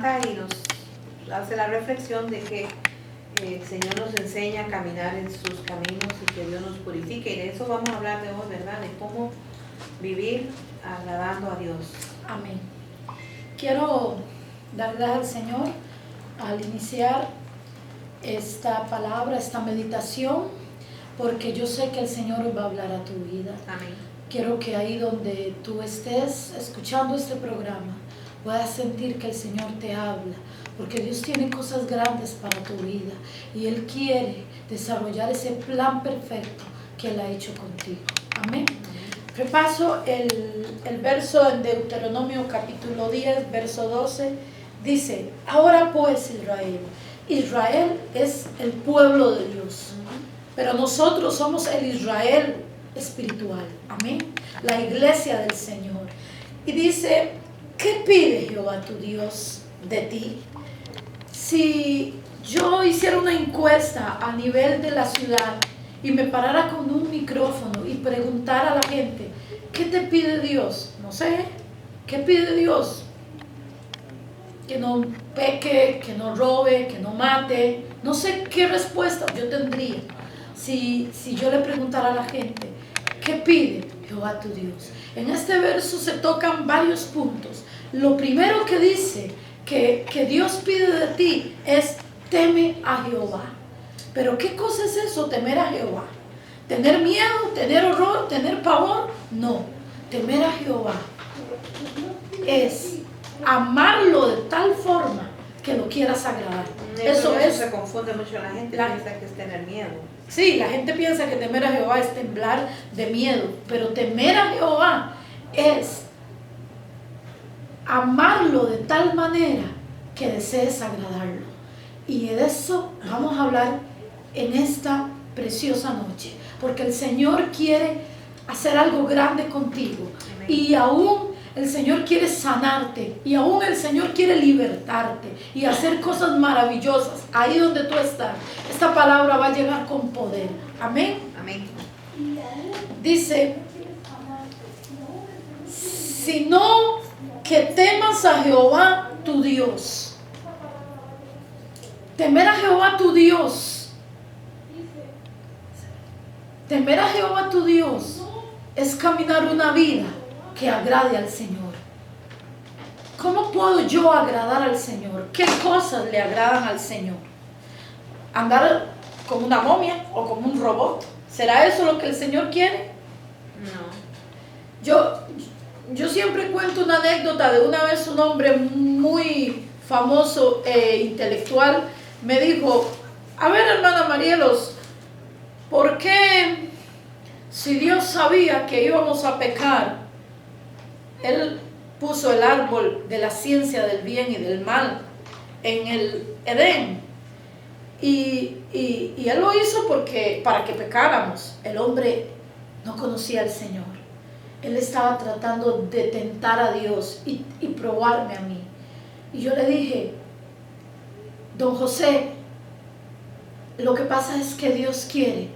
levanta y nos hace la reflexión de que el Señor nos enseña a caminar en sus caminos y que Dios nos purifique. Y de eso vamos a hablar de hoy, ¿verdad? De cómo vivir agradando a Dios. Amén. Quiero dar gracias al Señor al iniciar esta palabra, esta meditación, porque yo sé que el Señor va a hablar a tu vida. Amén. Quiero que ahí donde tú estés escuchando este programa puedas sentir que el Señor te habla, porque Dios tiene cosas grandes para tu vida y Él quiere desarrollar ese plan perfecto que Él ha hecho contigo. Amén. Repaso el verso en Deuteronomio capítulo 10, verso 12. Dice: ahora pues Israel es el pueblo de Dios, pero nosotros somos el Israel espiritual. Amén. La iglesia del Señor. Y dice: ¿qué pide Jehová tu Dios de ti? Si yo hiciera una encuesta a nivel de la ciudad y me parara con un micrófono y preguntara a la gente: ¿qué te pide Dios? No sé. ¿Qué pide Dios? Que no peque, que no robe, que no mate. No sé qué respuesta yo tendría si yo le preguntara a la gente: ¿qué pide Jehová tu Dios? En este verso se tocan varios puntos. Lo primero que dice que Dios pide de ti es: teme a Jehová. Pero ¿qué cosa es eso, temer a Jehová? ¿Tener miedo, tener horror, tener pavor? No, temer a Jehová es amarlo de tal forma que lo quieras agradar. Eso se confunde mucho. La gente piensa que es tener miedo. Sí, la gente piensa que temer a Jehová es temblar de miedo, pero temer a Jehová es amarlo de tal manera que desees agradarlo. Y de eso vamos a hablar en esta preciosa noche, porque el Señor quiere hacer algo grande contigo. Amén. Y aún el Señor quiere sanarte, y aún el Señor quiere libertarte y hacer cosas maravillosas ahí donde tú estás. Esta palabra va a llegar con poder. Amén. Amén. Dice: sino que temas a Jehová tu Dios. Temer a Jehová tu Dios. Temer a Jehová tu Dios es caminar una vida que agrade al Señor. ¿Cómo puedo yo agradar al Señor? ¿Qué cosas le agradan al Señor? ¿Andar como una momia o como un robot? ¿Será eso lo que el Señor quiere? No. Yo siempre cuento una anécdota de una vez. Un hombre muy famoso e intelectual me dijo: a ver, hermana Marielos, ¿por qué, si Dios sabía que íbamos a pecar, Él puso el árbol de la ciencia del bien y del mal en el Edén? Y Él lo hizo para que pecáramos. El hombre no conocía al Señor. Él estaba tratando de tentar a Dios y probarme a mí. Y yo le dije: don José, lo que pasa es que Dios quiere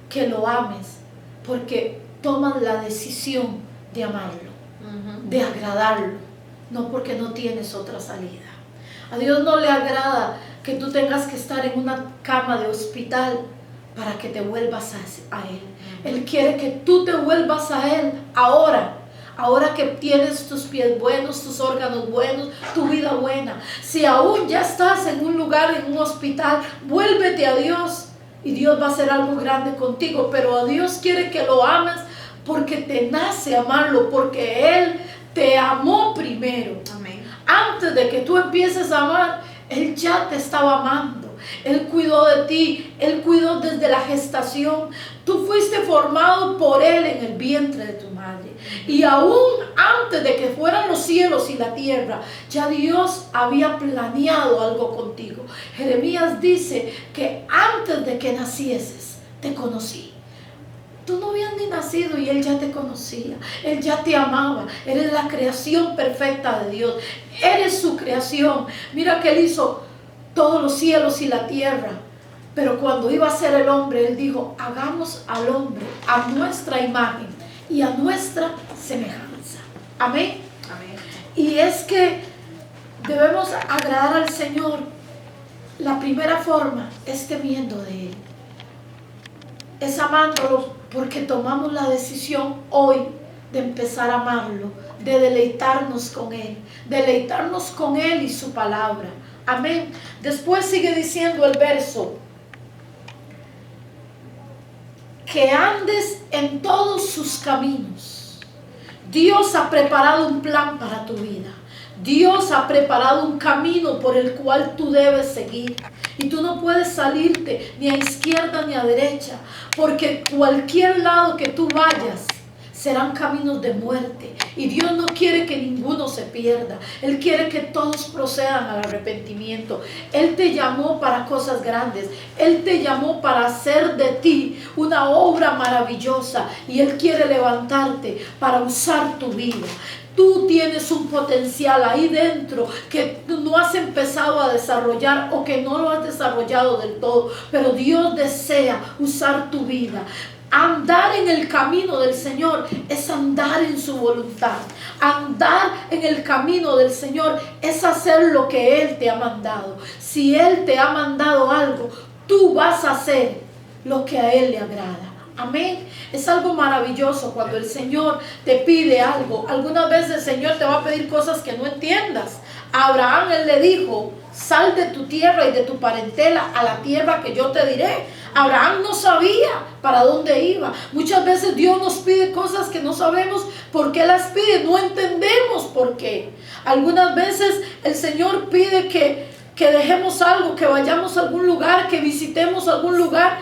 que lo ames, porque tomas la decisión de amarlo, de agradarlo, no porque no tienes otra salida. A Dios no le agrada que tú tengas que estar en una cama de hospital para que te vuelvas a Él. Él quiere que tú te vuelvas a Él ahora que tienes tus pies buenos, tus órganos buenos, tu vida buena. Si aún ya estás en un lugar, en un hospital, vuélvete a Dios y Dios va a hacer algo grande contigo. Pero a Dios quiere que lo ames porque te nace amarlo, porque Él te amó primero. Amén. Antes de que tú empieces a amar, Él ya te estaba amando. Él cuidó de ti, Él cuidó desde la gestación. Tú fuiste formado por Él en el vientre de tu madre. Y aún antes de que fueran los cielos y la tierra, ya Dios había planeado algo contigo. Jeremías dice que antes de que nacieses, te conocí. Tú no habías ni nacido y Él ya te conocía. Él ya te amaba. Eres la creación perfecta de Dios. Eres su creación. Mira que Él hizo todos los cielos y la tierra. Pero cuando iba a ser el hombre, Él dijo: hagamos al hombre a nuestra imagen y a nuestra semejanza. Amén. Amén. Y es que debemos agradar al Señor, la primera forma es temiendo de Él, es amándolo, porque tomamos la decisión hoy de empezar a amarlo, de deleitarnos con Él y su palabra. Amén. Después sigue diciendo el verso: que andes en todos sus caminos. Dios ha preparado un plan para tu vida. Dios ha preparado un camino por el cual tú debes seguir. Y tú no puedes salirte ni a izquierda ni a derecha, porque cualquier lado que tú vayas serán caminos de muerte. Y Dios no quiere que ninguno se pierda. Él quiere que todos procedan al arrepentimiento. Él te llamó para cosas grandes. Él te llamó para hacer de ti una obra maravillosa. Y Él quiere levantarte para usar tu vida. Tú tienes un potencial ahí dentro que no has empezado a desarrollar o que no lo has desarrollado del todo. Pero Dios desea usar tu vida. Andar en el camino del Señor es andar en su voluntad. Andar en el camino del Señor es hacer lo que Él te ha mandado. Si Él te ha mandado algo, tú vas a hacer lo que a Él le agrada. Amén. Es algo maravilloso cuando el Señor te pide algo. Algunas veces el Señor te va a pedir cosas que no entiendas. A Abraham Él le dijo: sal de tu tierra y de tu parentela a la tierra que yo te diré. Abraham no sabía para dónde iba. Muchas veces Dios nos pide cosas que no sabemos por qué las pide. No entendemos por qué. Algunas veces el Señor pide que dejemos algo, que vayamos a algún lugar, que visitemos algún lugar.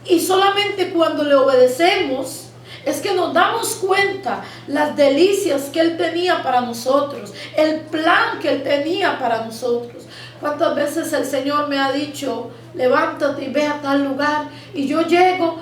Y solamente cuando le obedecemos es que nos damos cuenta las delicias que Él tenía para nosotros, el plan que Él tenía para nosotros. ¿Cuántas veces el Señor me ha dicho: levántate y ve a tal lugar? Y yo llego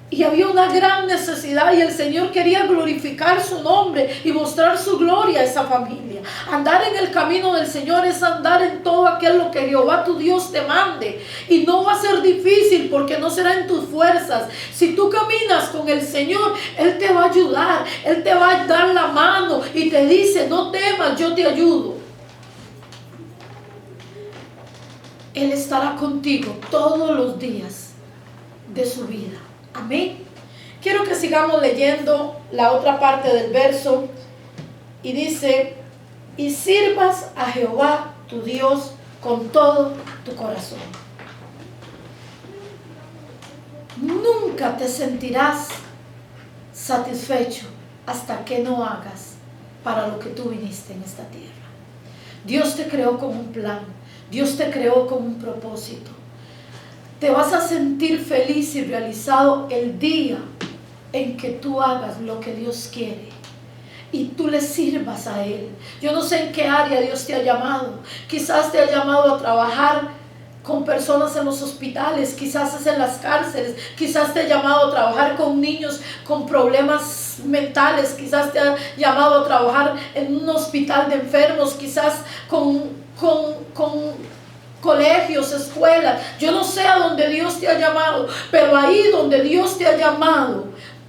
y había una gran necesidad y el Señor quería glorificar su nombre y mostrar su gloria a esa familia. Andar en el camino del Señor es andar en todo aquello que Jehová tu Dios te mande. Y no va a ser difícil porque no será en tus fuerzas. Si tú caminas con el Señor, Él te va a ayudar. Él te va a dar la mano y te dice: no temas, yo te ayudo. Él estará contigo todos los días de su vida. Amén. Quiero que sigamos leyendo la otra parte del verso. Y dice: y sirvas a Jehová tu Dios con todo tu corazón. Nunca te sentirás satisfecho hasta que no hagas para lo que tú viniste en esta tierra. Dios te creó con un plan. Dios te creó con un propósito. Te vas a sentir feliz y realizado el día en que tú hagas lo que Dios quiere y tú le sirvas a Él. Yo no sé en qué área Dios te ha llamado. Quizás te ha llamado a trabajar con personas en los hospitales, quizás es en las cárceles, quizás te ha llamado a trabajar con niños con problemas mentales, quizás te ha llamado a trabajar en un hospital de enfermos, quizás con colegios, escuelas. Yo no sé a dónde Dios te ha llamado, pero ahí donde Dios te ha llamado,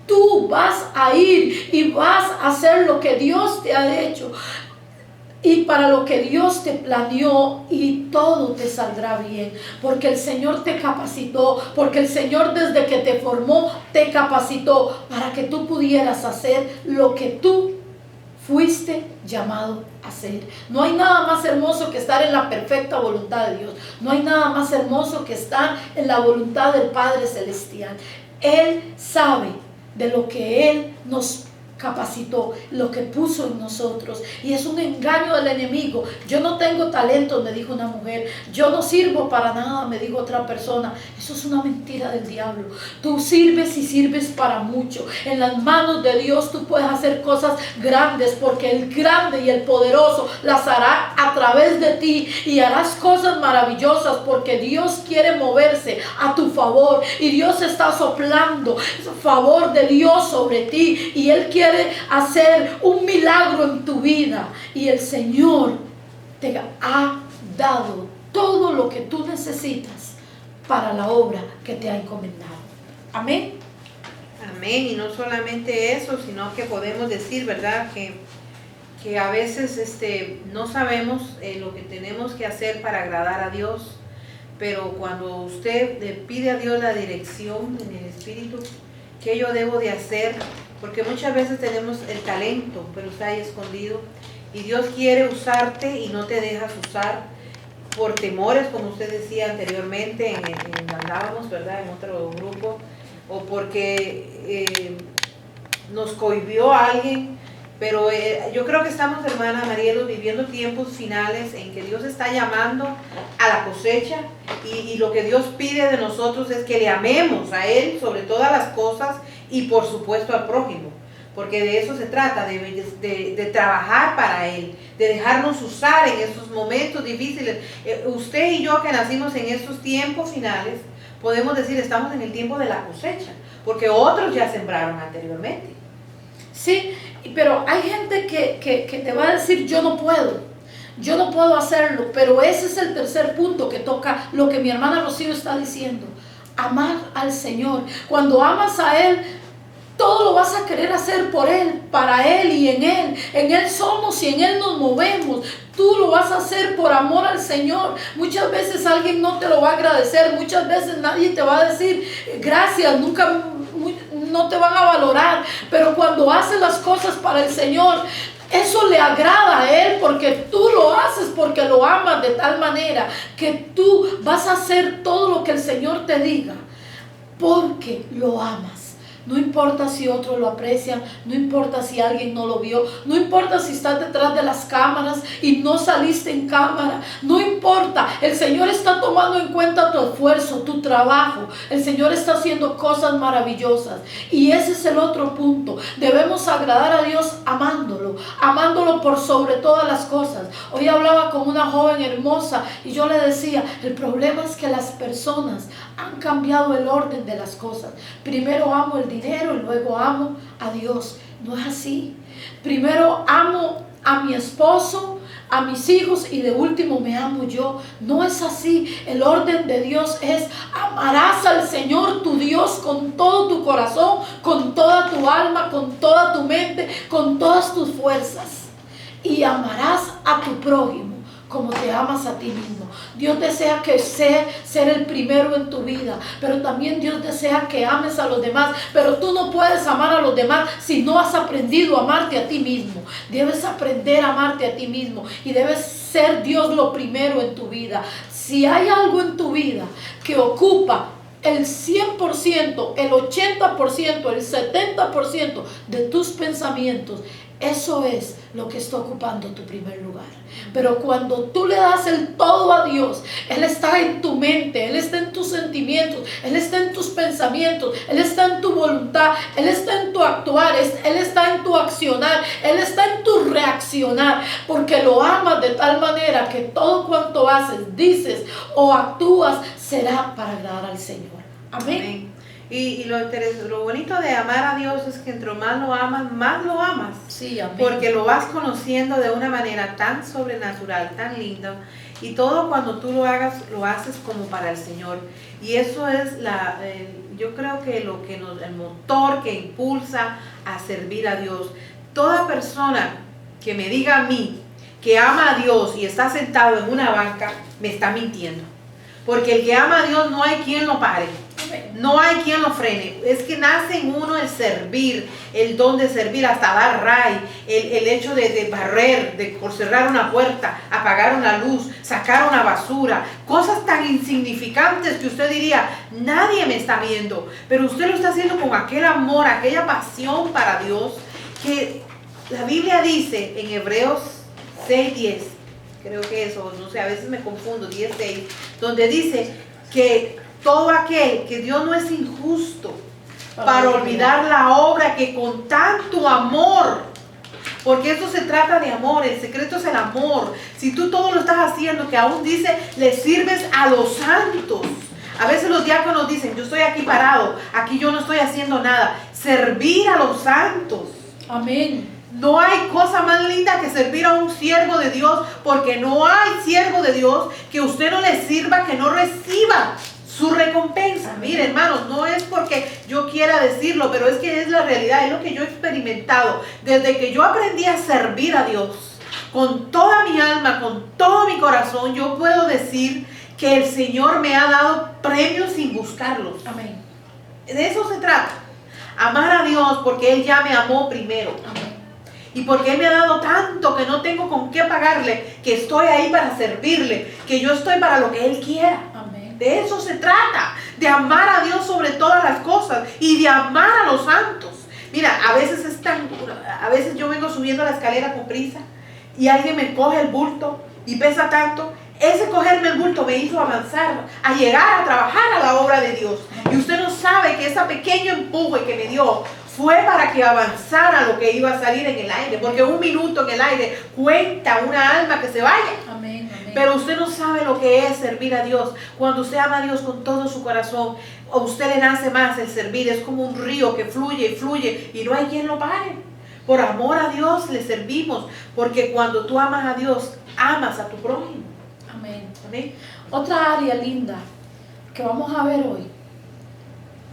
tú vas a ir y vas a hacer lo que Dios te ha hecho y para lo que Dios te planeó, y todo te saldrá bien, porque el Señor te capacitó, porque el Señor desde que te formó te capacitó para que tú pudieras hacer lo que tú fuiste llamado a hacer. No hay nada más hermoso que estar en la perfecta voluntad de Dios. No hay nada más hermoso que estar en la voluntad del Padre Celestial. Él sabe de lo que Él nos capacitó, lo que puso en nosotros, y es un engaño del enemigo. Yo no tengo talento, me dijo una mujer. Yo no sirvo para nada, me dijo otra persona. Eso es una mentira del diablo. Tú sirves y sirves para mucho. En las manos de Dios tú puedes hacer cosas grandes, porque el grande y el poderoso las hará a través de ti, y harás cosas maravillosas, porque Dios quiere moverse a tu favor, y Dios está soplando favor de Dios sobre ti, y Él quiere hacer un milagro en tu vida, y el Señor te ha dado todo lo que tú necesitas para la obra que te ha encomendado. Amén. Amén. Y no solamente eso, sino que podemos decir, ¿verdad?, que que a veces no sabemos lo que tenemos que hacer para agradar a Dios, pero cuando usted le pide a Dios la dirección en el Espíritu, ¿qué yo debo de hacer? Porque muchas veces tenemos el talento, pero está ahí escondido, y Dios quiere usarte y no te dejas usar por temores, como usted decía anteriormente, hablábamos, ¿verdad?, en otro grupo, o porque nos cohibió a alguien. Pero yo creo que estamos, hermana Marielo, viviendo tiempos finales en que Dios está llamando a la cosecha, y lo que Dios pide de nosotros es que le amemos a Él sobre todas las cosas, y por supuesto al prójimo, porque de eso se trata, de trabajar para Él, de dejarnos usar en estos momentos difíciles. Usted y yo, que nacimos en estos tiempos finales, podemos decir estamos en el tiempo de la cosecha, porque otros ya sembraron anteriormente. Sí, pero hay gente que te va a decir yo no puedo hacerlo, pero ese es el tercer punto que toca lo que mi hermana Rocío está diciendo: amar al Señor. Cuando amas a Él, todo lo vas a querer hacer por Él, para Él y en Él somos y en Él nos movemos. Tú lo vas a hacer por amor al Señor. Muchas veces alguien no te lo va a agradecer, muchas veces nadie te va a decir gracias, nunca, no te van a valorar, pero cuando haces las cosas para el Señor, eso le agrada a Él, porque tú lo haces porque lo amas de tal manera que tú vas a hacer todo lo que el Señor te diga, porque lo amas. No importa si otros lo aprecian, no importa si alguien no lo vio, no importa si estás detrás de las cámaras y no saliste en cámara, no importa. El Señor está tomando en cuenta tu esfuerzo, tu trabajo. El Señor está haciendo cosas maravillosas, y ese es el otro punto. Debemos agradar a Dios amándolo por sobre todas las cosas. Hoy hablaba con una joven hermosa y yo le decía, el problema es que las personas han cambiado el orden de las cosas. Primero amo el dinero y luego amo a Dios. No es así. Primero amo a mi esposo, a mis hijos, y de último me amo yo. No es así. El orden de Dios es: amarás al Señor tu Dios con todo tu corazón, con toda tu alma, con toda tu mente, con todas tus fuerzas, y amarás a tu prójimo como te amas a ti mismo. Dios desea que ser el primero en tu vida, pero también Dios desea que ames a los demás. Pero tú no puedes amar a los demás si no has aprendido a amarte a ti mismo. Debes aprender a amarte a ti mismo, y debes ser Dios lo primero en tu vida. Si hay algo en tu vida que ocupa el 100%, el 80%, el 70% de tus pensamientos, eso es lo que está ocupando tu primer lugar. Pero cuando tú le das el todo a Dios, Él está en tu mente, Él está en tus sentimientos, Él está en tus pensamientos, Él está en tu voluntad, Él está en tu actuar, Él está en tu accionar, Él está en tu reaccionar, porque lo amas de tal manera que todo cuanto haces, dices o actúas será para agradar al Señor. Amén. Amén. Y lo bonito de amar a Dios es que entre más lo amas. Sí, amén. Porque lo vas conociendo de una manera tan sobrenatural, tan linda. Y todo cuando tú lo haces como para el Señor. Y eso es yo creo que el motor que impulsa a servir a Dios. Toda persona que me diga a mí que ama a Dios y está sentado en una banca, me está mintiendo. Porque el que ama a Dios no hay quien lo pare. No hay quien lo frene. Es que nace en uno el servir, el don de servir, hasta dar ray, el hecho de barrer, de cerrar una puerta, apagar una luz, sacar una basura, cosas tan insignificantes que usted diría, nadie me está viendo, pero usted lo está haciendo con aquel amor, aquella pasión para Dios, que la Biblia dice en Hebreos 6:10, creo que eso, no sé, a veces me confundo, 10:6, donde dice que todo aquel, que Dios no es injusto para olvidar la obra que con tanto amor, porque esto se trata de amor, el secreto es el amor. Si tú todo lo estás haciendo, que aún dice, le sirves a los santos. A veces los diáconos dicen, yo estoy aquí parado, aquí yo no estoy haciendo nada. Servir a los santos. Amén. No hay cosa más linda que servir a un siervo de Dios, porque no hay siervo de Dios que usted no le sirva, que no reciba su recompensa. Mire, hermanos, no es porque yo quiera decirlo, pero es que es la realidad, es lo que yo he experimentado. Desde que yo aprendí a servir a Dios con toda mi alma, con todo mi corazón, yo puedo decir que el Señor me ha dado premios sin buscarlos. Amén. De eso se trata. Amar a Dios porque Él ya me amó primero. Amén. Y porque Él me ha dado tanto que no tengo con qué pagarle, que estoy ahí para servirle, que yo estoy para lo que Él quiera. Amén. De eso se trata, de amar a Dios sobre todas las cosas y de amar a los santos. Mira, a veces yo vengo subiendo la escalera con prisa y alguien me coge el bulto y pesa tanto. Ese cogerme el bulto me hizo avanzar, a llegar a trabajar a la obra de Dios. Y usted no sabe que ese pequeño empuje que me dio fue para que avanzara lo que iba a salir en el aire. Porque un minuto en el aire cuenta una alma que se vaya. Amén, amén. Pero usted no sabe lo que es servir a Dios. Cuando usted ama a Dios con todo su corazón, a usted le nace más el servir. Es como un río que fluye y fluye y no hay quien lo pare. Por amor a Dios le servimos. Porque cuando tú amas a Dios, amas a tu prójimo. Amén. Amén. Otra área linda que vamos a ver hoy,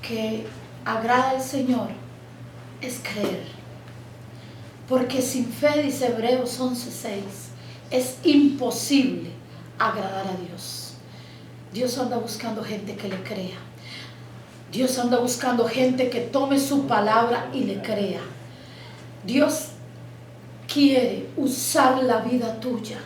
que agrada al Señor, es creer. Porque sin fe, dice Hebreos 11:6, es imposible agradar a Dios. Dios anda buscando gente que le crea. Dios anda buscando gente que tome su palabra y le crea. Dios quiere usar la vida tuya.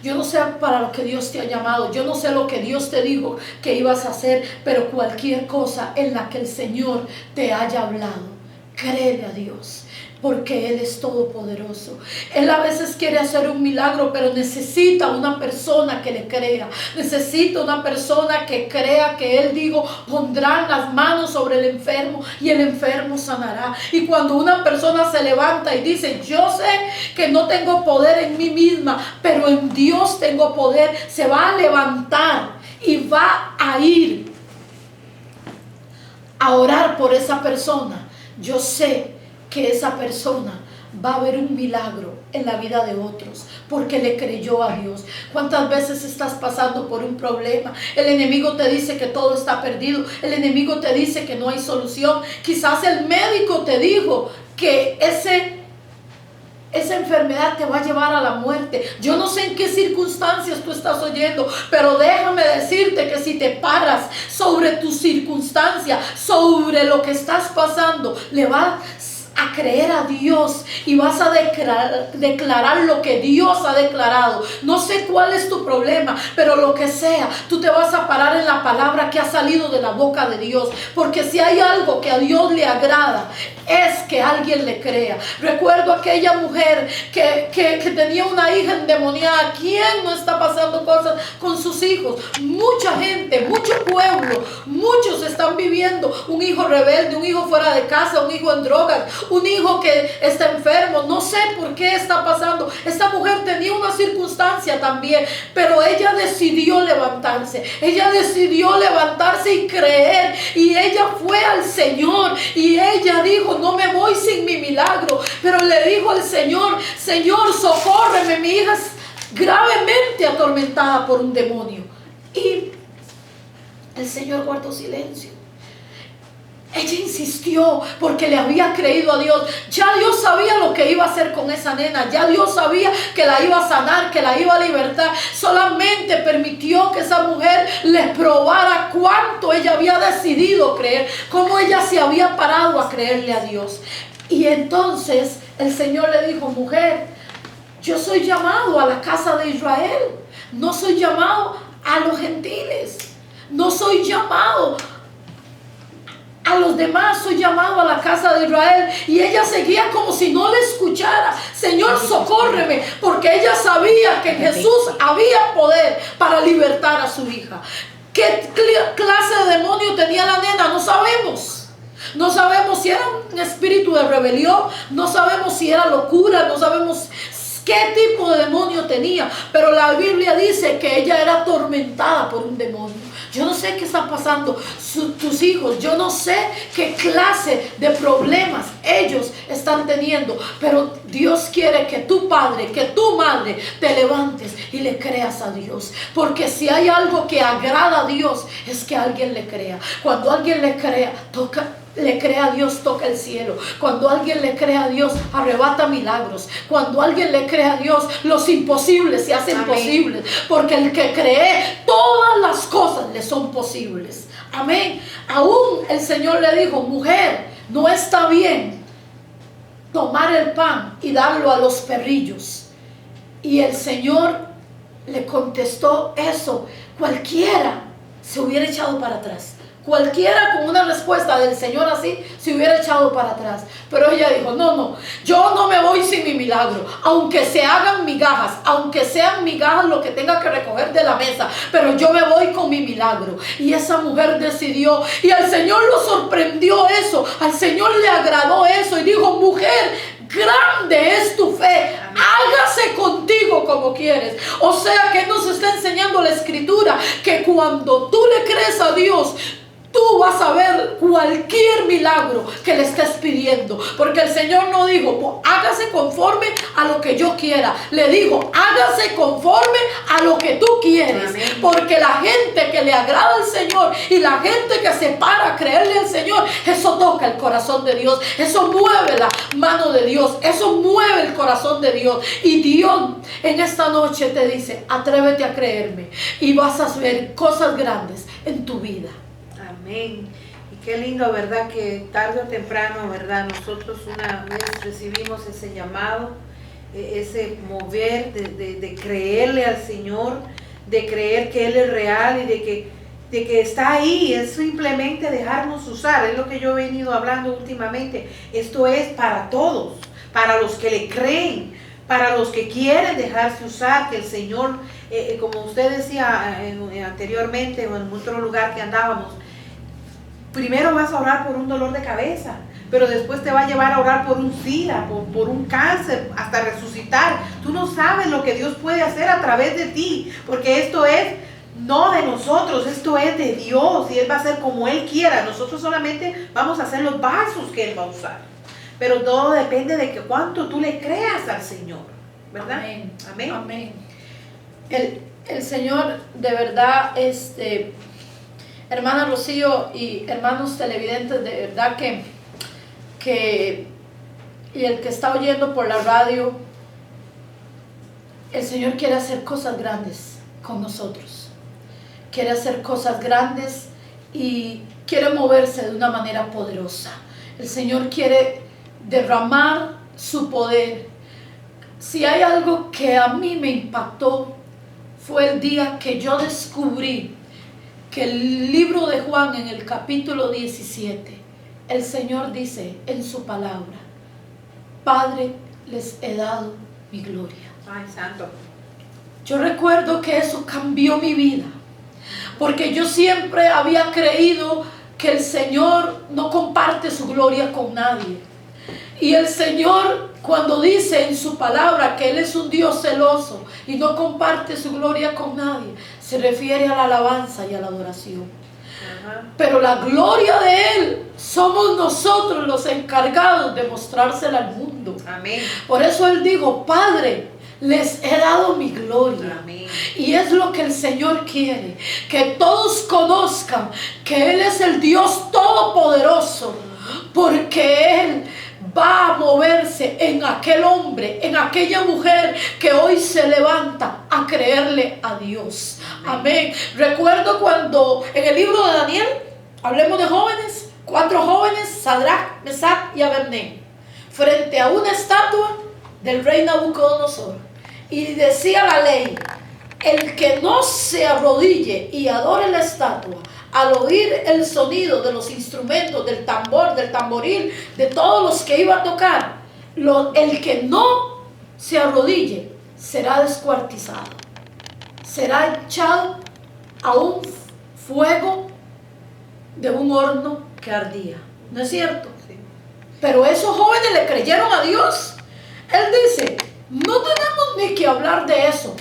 Yo no sé para lo que Dios te ha llamado, yo no sé lo que Dios te dijo que ibas a hacer, pero cualquier cosa en la que el Señor te haya hablado, créele a Dios, porque Él es todopoderoso. Él a veces quiere hacer un milagro, pero necesita una persona que le crea. Necesita una persona que crea que Él dijo, pondrán las manos sobre el enfermo y el enfermo sanará. Y cuando una persona se levanta y dice, yo sé que no tengo poder en mí misma, pero en Dios tengo poder, se va a levantar y va a ir a orar por esa persona. Yo sé que esa persona va a ver un milagro en la vida de otros porque le creyó a Dios. ¿Cuántas veces estás pasando por un problema? El enemigo te dice que todo está perdido. El enemigo te dice que no hay solución. Quizás el médico te dijo que esa enfermedad te va a llevar a la muerte. Yo no sé en qué circunstancias tú estás oyendo, pero déjame decirte que si te paras sobre tu circunstancia, sobre lo que estás pasando, le vas a creer a Dios y vas a declarar lo que Dios ha declarado. No sé cuál es tu problema, pero lo que sea, tú te vas a parar en la palabra que ha salido de la boca de Dios, porque si hay algo que a Dios le agrada, es que alguien le crea. Recuerdo aquella mujer que tenía una hija endemoniada. ¿Quién no está pasando cosas con sus hijos? Mucha gente, mucho pueblo, muchos están viviendo un hijo rebelde, un hijo fuera de casa, un hijo en drogas, un hijo que está enfermo. No sé por qué está pasando. Esta mujer tenía una circunstancia también, pero ella decidió levantarse. Ella decidió levantarse y creer, y ella fue al Señor y ella dijo, no me voy sin mi milagro. Pero le dijo al Señor, Señor, socórreme, mi hija es gravemente atormentada por un demonio. Y el Señor guardó silencio. Ella insistió porque le había creído a Dios. Ya Dios sabía lo que iba a hacer con esa nena. Ya Dios sabía que la iba a sanar, que la iba a libertar. Solamente permitió que esa mujer le probara cuánto ella había decidido creer, cómo ella se había parado a creerle a Dios. Y entonces el Señor le dijo, mujer, yo soy llamado a la casa de Israel. No soy llamado a los gentiles. No soy llamado a los demás, soy llamado a la casa de Israel. Y ella seguía como si no le escuchara. Señor, socórreme, porque ella sabía que en Jesús había poder para libertar a su hija. ¿Qué clase de demonio tenía la nena? No sabemos. No sabemos si era un espíritu de rebelión, no sabemos si era locura, no sabemos qué tipo de demonio tenía, pero la Biblia dice que ella era atormentada por un demonio. yo no sé qué está pasando tus hijos, yo no sé qué clase de problemas ellos están teniendo, pero Dios quiere que tu padre, que tu madre te levantes y le creas a Dios, porque si hay algo que agrada a Dios es que alguien le crea. Cuando alguien le crea, le crea a Dios, toca el cielo. Cuando alguien le crea a Dios, arrebata milagros. Cuando alguien le crea a Dios, los imposibles se hacen posibles, porque el que cree, todas las cosas le son posibles. Amén. Aún el Señor le dijo: mujer, no está bien tomar el pan y darlo a los perrillos. Y el Señor le contestó: eso cualquiera se hubiera echado para atrás. Cualquiera con una respuesta del Señor así se hubiera echado para atrás. Pero ella dijo: no, yo no me voy sin mi milagro. Aunque se hagan migajas, aunque sean migajas lo que tenga que recoger de la mesa, pero yo me voy con mi milagro. Y esa mujer decidió, y al Señor lo sorprendió eso, al Señor le agradó eso, y dijo: mujer, grande es tu fe, hágase contigo como quieres. O sea que nos está enseñando la Escritura que cuando tú le crees a Dios, tú vas a ver cualquier milagro que le estés pidiendo, porque el Señor no dijo: hágase conforme a lo que yo quiera. Le dijo: hágase conforme a lo que tú quieres. Amén. Porque la gente que le agrada al Señor y la gente que se para a creerle al Señor, eso toca el corazón de Dios, eso mueve la mano de Dios, eso mueve el corazón de Dios. Y Dios en esta noche te dice: atrévete a creerme y vas a ver cosas grandes en tu vida. Amén. Y qué lindo, ¿verdad? Que tarde o temprano, ¿verdad? Nosotros una vez recibimos ese llamado, ese mover de creerle al Señor, de creer que Él es real y de que está ahí. Es simplemente dejarnos usar. Es lo que yo he venido hablando últimamente. Esto es para todos, para los que le creen, para los que quieren dejarse usar, que el Señor, como usted decía anteriormente o en otro lugar que andábamos, primero vas a orar por un dolor de cabeza, pero después te va a llevar a orar por un SIDA, por un cáncer, hasta resucitar. Tú no sabes lo que Dios puede hacer a través de ti, porque esto es no de nosotros, esto es de Dios, y Él va a hacer como Él quiera. Nosotros solamente vamos a hacer los vasos que Él va a usar, pero todo depende de que cuánto tú le creas al Señor, ¿verdad? Amén. Amén. Amén. El Señor de verdad, hermana Rocío y hermanos televidentes, de verdad que y el que está oyendo por la radio, el Señor quiere hacer cosas grandes con nosotros. Quiere hacer cosas grandes y quiere moverse de una manera poderosa. El Señor quiere derramar su poder. Si hay algo que a mí me impactó, fue el día que yo descubrí que el libro de Juan, en el capítulo 17, el Señor dice en su palabra: Padre, les he dado mi gloria. Ay, santo. Yo recuerdo que eso cambió mi vida, porque yo siempre había creído que el Señor no comparte su gloria con nadie. Y el Señor, cuando dice en su palabra que Él es un Dios celoso y no comparte su gloria con nadie, se refiere a la alabanza y a la adoración. Pero la gloria de Él somos nosotros los encargados de mostrársela al mundo. Amén. Por eso Él dijo: Padre, les he dado mi gloria. Amén. Y es lo que el Señor quiere, que todos conozcan que Él es el Dios todopoderoso, porque Él va a moverse en aquel hombre, en aquella mujer que hoy se levanta a creerle a Dios. Amén. Recuerdo cuando en el libro de Daniel, hablemos de jóvenes, 4 jóvenes, Sadrach, Mesach y Abednego, frente a una estatua del rey Nabucodonosor, y decía la ley: el que no se arrodille y adore la estatua, al oír el sonido de los instrumentos, del tambor, del tamboril, de todos los que iba a tocar, el que no se arrodille será descuartizado, será echado a un fuego de un horno que ardía. ¿No es cierto? Sí. Pero esos jóvenes le creyeron a Dios. Él dice: no tenemos ni que hablar de eso.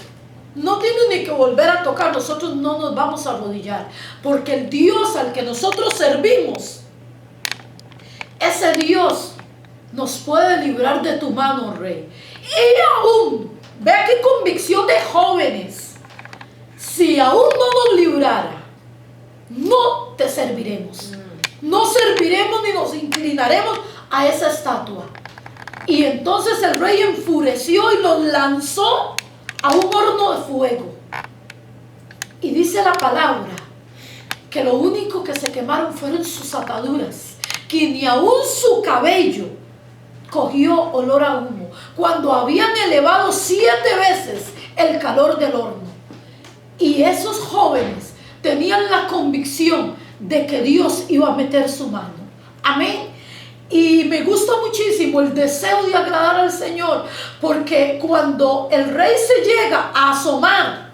No tiene ni que volver a tocar, nosotros no nos vamos a arrodillar, porque el Dios al que nosotros servimos, ese Dios nos puede librar de tu mano, Rey. Y aún, vea qué convicción de jóvenes, si aún no nos librara, no te serviremos. No serviremos ni nos inclinaremos a esa estatua. Y entonces el rey enfureció y los lanzó a un horno de fuego. Y dice la palabra que lo único que se quemaron fueron sus ataduras, que ni aún su cabello cogió olor a humo, cuando habían elevado 7 veces el calor del horno. Y esos jóvenes tenían la convicción de que Dios iba a meter su mano. Amén. Y me gusta muchísimo el deseo de agradar al Señor, porque cuando el rey se llega a asomar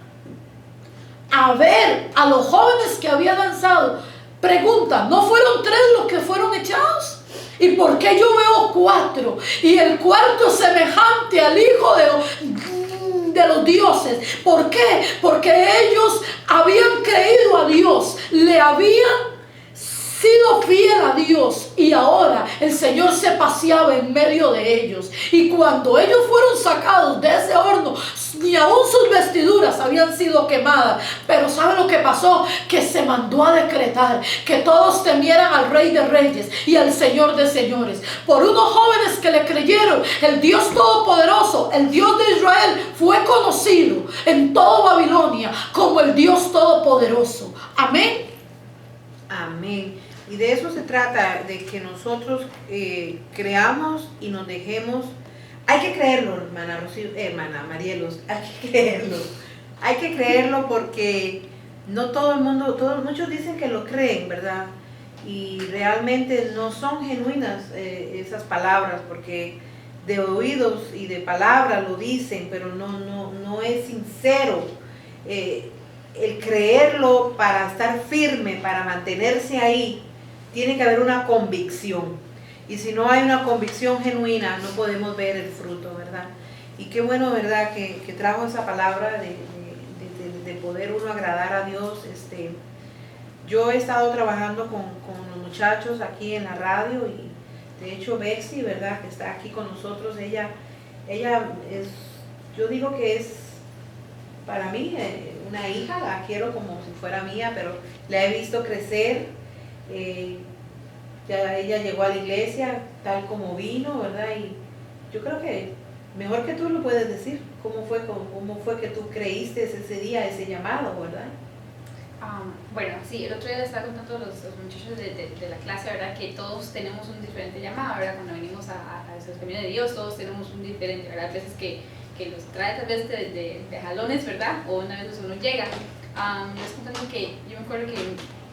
a ver a los jóvenes que había danzado, pregunta, ¿no fueron 3 los que fueron echados? ¿Y por qué yo veo 4? Y el cuarto semejante al hijo de los dioses. ¿Por qué? Porque ellos habían creído a Dios, le habían sido fiel a Dios, y ahora el Señor se paseaba en medio de ellos. Y cuando ellos fueron sacados de ese horno, ni aún sus vestiduras habían sido quemadas. Pero ¿sabe lo que pasó? Que se mandó a decretar que todos temieran al Rey de Reyes y al Señor de Señores. Por unos jóvenes que le creyeron, el Dios Todopoderoso, el Dios de Israel, fue conocido en toda Babilonia como el Dios Todopoderoso. Amén. Amén. Y de eso se trata, de que nosotros creamos y nos dejemos. Hay que creerlo, hermana Rocío, hermana Marielos, hay que creerlo porque no todo el mundo, muchos dicen que lo creen, ¿verdad? Y realmente no son genuinas esas palabras, porque de oídos y de palabras lo dicen, pero no es sincero. El creerlo para estar firme, para mantenerse ahí, tiene que haber una convicción. Y si no hay una convicción genuina, no podemos ver el fruto, ¿verdad? Y qué bueno, ¿verdad?, que trajo esa palabra de poder uno agradar a Dios. Yo he estado trabajando con los muchachos aquí en la radio, y de hecho Bexy, ¿verdad?, que está aquí con nosotros, ella es, yo digo que es para mí una hija, la quiero como si fuera mía, pero la he visto crecer. Ya ella llegó a la iglesia tal como vino, ¿verdad? Y yo creo que mejor que tú lo puedes decir. ¿Cómo fue que tú creíste ese día, ese llamado, verdad? Bueno, sí, el otro día les estaba contando a los muchachos de la clase, ¿verdad?, que todos tenemos un diferente llamado, ¿verdad? Cuando venimos a esos caminos de Dios, todos tenemos un diferente, ¿verdad? A veces que los trae tal vez de jalones, ¿verdad? O una vez uno llega. Les contando que yo me acuerdo que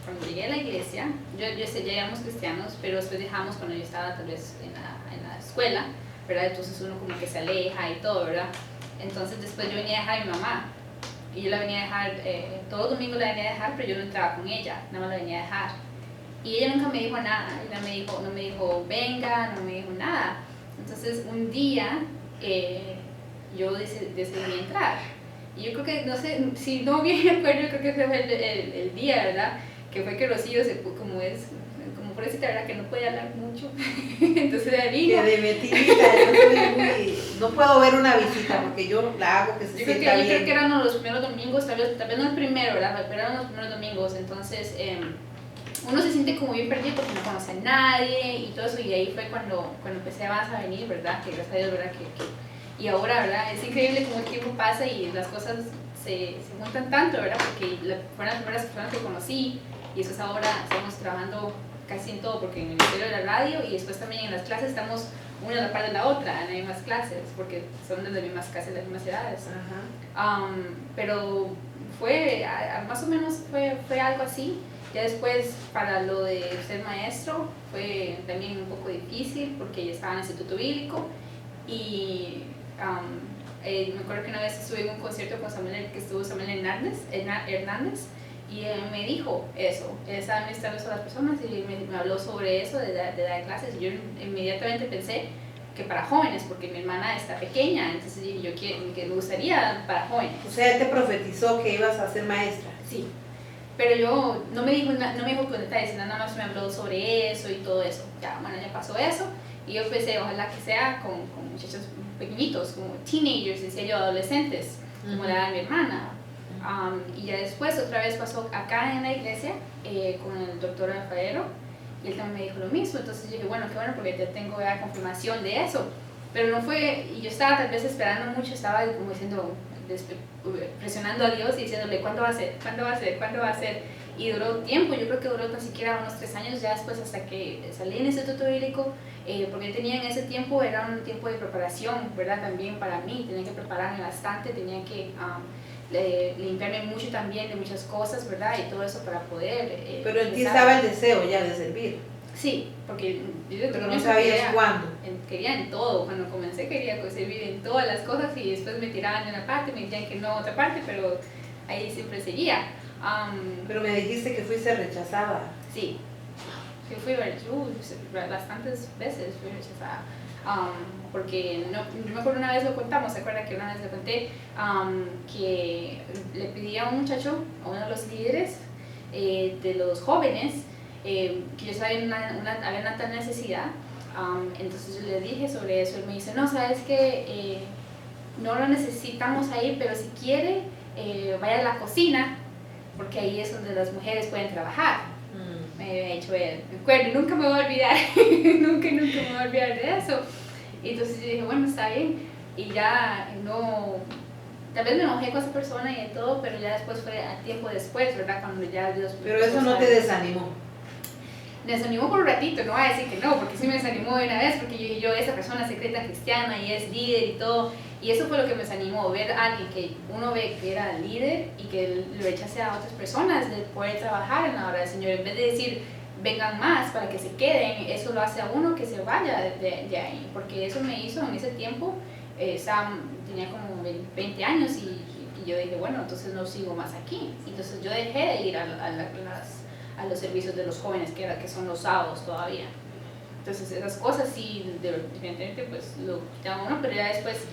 cuando llegué a la iglesia, ya éramos cristianos, pero después dejamos cuando yo estaba tal vez en la escuela, ¿verdad? Entonces uno como que se aleja y todo, ¿verdad? Entonces después yo venía a dejar a mi mamá, y yo la venía a dejar, todos los domingos la venía a dejar, pero yo no entraba con ella, nada más la venía a dejar. Y ella nunca me dijo nada, ella no me dijo venga, no me dijo nada. Entonces un día yo decidí entrar. Y yo creo que, no sé, si no bien me acuerdo, yo creo que fue el día, ¿verdad?, que fue que Rocío como por esa verdad que no podía hablar mucho. Entonces vino. Que de metidita, no puedo ver una visita porque yo la hago que se sienta bien. Yo creo que eran los primeros domingos, tal vez no el primero, ¿verdad?, pero eran los primeros domingos. Entonces uno se siente como bien perdido porque no conoce a nadie y todo eso, y ahí fue cuando empecé a venir, ¿verdad?, que gracias a Dios, ¿verdad?, y ahora, ¿verdad?, es increíble cómo el tiempo pasa y las cosas se juntan tanto, ¿verdad?, porque fueron las primeras personas que conocí, y eso es ahora, estamos trabajando casi en todo, porque en el ministerio de la radio y después también en las clases estamos una a la par de la otra, en las mismas clases, porque son de las mismas clases, las mismas edades. Pero fue, más o menos fue algo así. Ya después, para lo de ser maestro, fue también un poco difícil, porque ya estaba en el Instituto Bíblico, y me acuerdo que una vez estuve en un concierto con Samuel Hernández, y él me dijo eso, él estaba administrando eso a las personas y me habló sobre eso de dar clases, y yo inmediatamente pensé, que para jóvenes, porque mi hermana está pequeña, entonces dije, que me gustaría para jóvenes. O sea, él te profetizó que ibas a ser maestra. Sí, pero yo no me dijo con detalles, nada más me habló sobre eso y todo eso. Ya, bueno, ya pasó eso y yo pensé, ojalá que sea con muchachos pequeñitos, como teenagers, decía yo, adolescentes, como la de mi hermana. Y ya después otra vez pasó acá en la iglesia con el doctor Rafaelo y él también me dijo lo mismo, entonces yo dije, bueno, qué bueno, porque ya tengo ya confirmación de eso. Pero no fue, y yo estaba tal vez esperando mucho, estaba como diciendo, presionando a Dios y diciéndole, ¿cuándo va a ser? ¿Cuándo va a ser? ¿Cuándo va a ser? Y duró tiempo, yo creo que duró tan siquiera unos 3 años ya después hasta que salí en el instituto bíblico, porque tenía en ese tiempo, era un tiempo de preparación, ¿verdad? También para mí, tenía que prepararme bastante, tenía que limpiarme mucho también de muchas cosas, ¿verdad? Y todo eso para poder... Pero en ti estaba el deseo ya de servir. Sí, porque pero no sabías cuándo. Quería en todo, cuando comencé quería servir en todas las cosas y después me tiraban de una parte, me decían que no a otra parte, pero ahí siempre seguía. Pero me dijiste que fuiste rechazada. Sí, que fui bastantes veces fui rechazada. Porque yo me acuerdo una vez lo contamos, ¿se acuerda que una vez le conté que le pedí a un muchacho, a uno de los líderes de los jóvenes, que yo sabía había una tal necesidad, entonces yo le dije sobre eso, él me dice, no, sabes que no lo necesitamos ahí, pero si quiere, vaya a la cocina, porque ahí es donde las mujeres pueden trabajar. Me había hecho él, me acuerdo, nunca me voy a olvidar, nunca me voy a olvidar de eso. Y entonces yo dije, bueno, está bien, y ya no, tal vez me enojé con esa persona y de todo, pero ya después fue a tiempo después, ¿verdad? Cuando ya Dios... Pero eso no te desanimó. Me desanimó por un ratito, no voy a decir que no, porque sí me desanimó de una vez, porque yo dije, esa persona secreta cristiana y es líder y todo, y eso fue lo que me desanimó, ver a alguien que uno ve que era líder y que lo rechace a otras personas de poder trabajar en la obra del Señor, en vez de decir, vengan más para que se queden, eso lo hace a uno que se vaya de ahí, porque eso me hizo en ese tiempo, tenía como 20 años y yo dije, bueno, entonces no sigo más aquí, entonces yo dejé de ir a los servicios de los jóvenes, que son los sábados todavía. Entonces esas cosas sí, definitivamente pues lo quitaba uno, pero ya después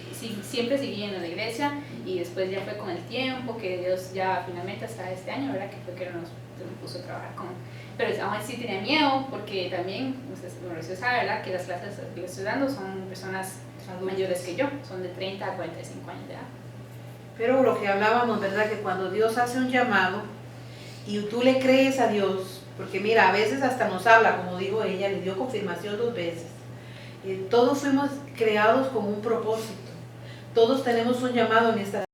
siempre seguí en la iglesia y después ya fue con el tiempo que Dios ya finalmente hasta este año, ¿verdad? Que fue que nos puso a trabajar con... Pero aún así tenía miedo porque también, usted sabe, ¿verdad? Que las clases que estoy dando son personas mayores que yo, son de 30 a 45 años de edad. Pero lo que hablábamos, ¿verdad? Que cuando Dios hace un llamado y tú le crees a Dios, porque mira, a veces hasta nos habla, como dijo ella, le dio confirmación 2 veces. Todos fuimos creados con un propósito, todos tenemos un llamado en esta